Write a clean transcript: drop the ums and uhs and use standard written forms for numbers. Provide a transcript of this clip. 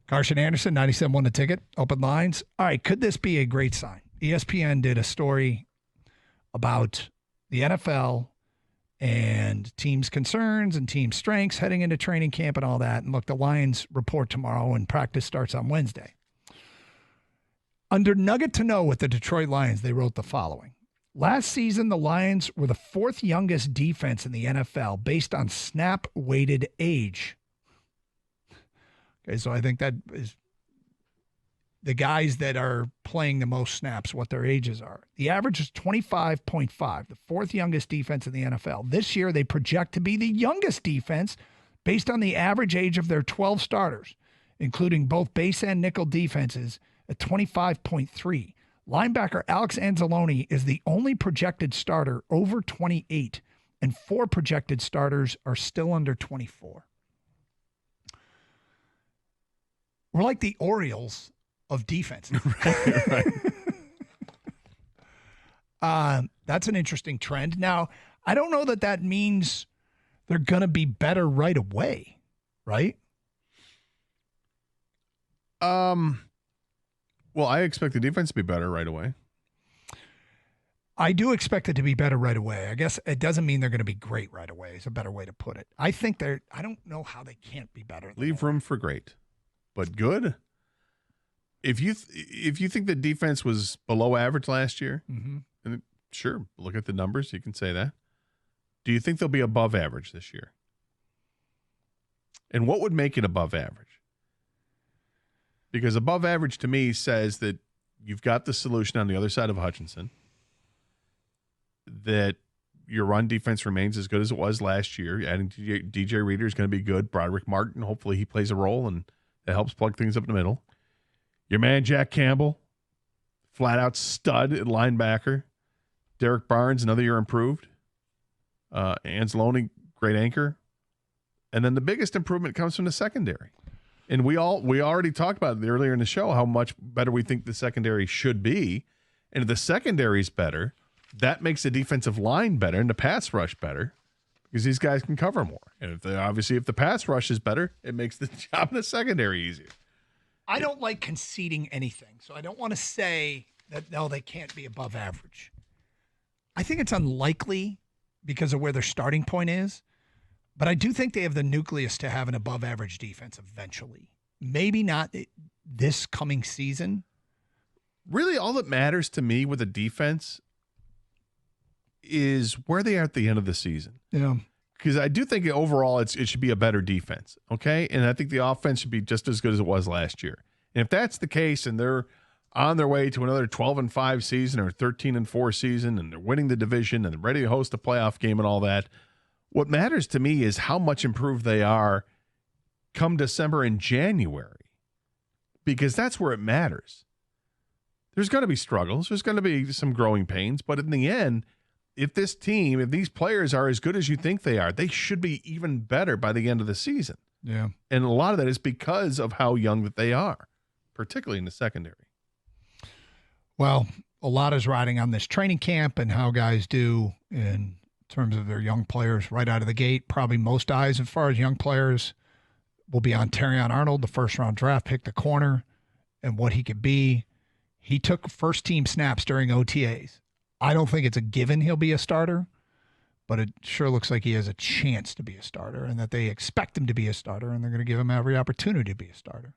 Karsch and Anderson, 97 won the ticket. Open lines. All right, could this be a great sign? ESPN did a story about the NFL and teams' concerns and team strengths heading into training camp and all that. And look, the Lions report tomorrow and practice starts on Wednesday. Under Nugget to Know with the Detroit Lions, they wrote the following. Last season, the Lions were the fourth youngest defense in the NFL based on snap-weighted age. Okay, so I think that is the guys that are playing the most snaps, what their ages are. The average is 25.5, the fourth youngest defense in the NFL. This year, they project to be the youngest defense based on the average age of their 12 starters, including both base and nickel defenses at 25.3. Linebacker Alex Anzalone is the only projected starter over 28, and 4 projected starters are still under 24. We're like the Orioles of defense. Right. That's an interesting trend. Now, I don't know that means they're going to be better right away, right? Well, I expect the defense to be better right away. I do expect it to be better right away. I guess it doesn't mean they're going to be great right away. Is a better way to put it. I think I don't know how they can't be better. Leave room for great, but good. If you think the defense was below average last year, and sure, look at the numbers. You can say that. Do you think they'll be above average this year? And what would make it above average? Because above average to me says that you've got the solution on the other side of Hutchinson, that your run defense remains as good as it was last year. Adding DJ Reader is going to be good. Broderick Martin, hopefully he plays a role and it helps plug things up in the middle. Your man Jack Campbell, flat out stud at linebacker. Derek Barnes, another year improved. Anzalone, great anchor. And then the biggest improvement comes from the secondary. And we already talked about it earlier in the show how much better we think the secondary should be. And if the secondary is better, that makes the defensive line better and the pass rush better because these guys can cover more. And if the pass rush is better, it makes the job in the secondary easier. I don't like conceding anything, so I don't want to say that, no, they can't be above average. I think it's unlikely because of where their starting point is. But I do think they have the nucleus to have an above-average defense eventually. Maybe not this coming season. Really, all that matters to me with a defense is where they are at the end of the season. Yeah. Because I do think overall it should be a better defense, okay? And I think the offense should be just as good as it was last year. And if that's the case and they're on their way to another 12-5 season or 13-4 season and they're winning the division and they're ready to host a playoff game and all that, what matters to me is how much improved they are come December and January, because that's where it matters. There's going to be struggles. There's going to be some growing pains. But in the end, if these players are as good as you think they are, they should be even better by the end of the season. Yeah. And a lot of that is because of how young that they are, particularly in the secondary. Well, a lot is riding on this training camp and how guys do in terms of their young players right out of the gate. Probably most eyes as far as young players will be on Terrion Arnold, the first-round draft pick, the corner, and what he could be. He took first-team snaps during OTAs. I don't think it's a given he'll be a starter, but it sure looks like he has a chance to be a starter and that they expect him to be a starter, and they're going to give him every opportunity to be a starter.